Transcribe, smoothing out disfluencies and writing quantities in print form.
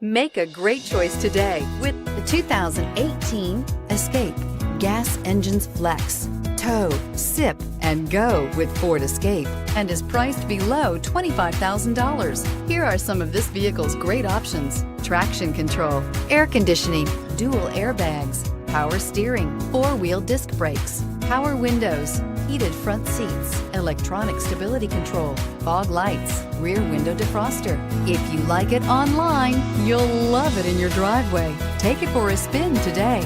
Make a great choice today with the 2018 Escape. Gas engines flex, tow, sip, and go with Ford Escape, and is priced below $25,000. Here are some of this vehicle's great options: traction control, air conditioning, dual airbags, power steering, four-wheel disc brakes, power windows, heated front seats, electronic stability control, fog lights, rear window defroster. If you like it online, you'll love it in your driveway. Take it for a spin today.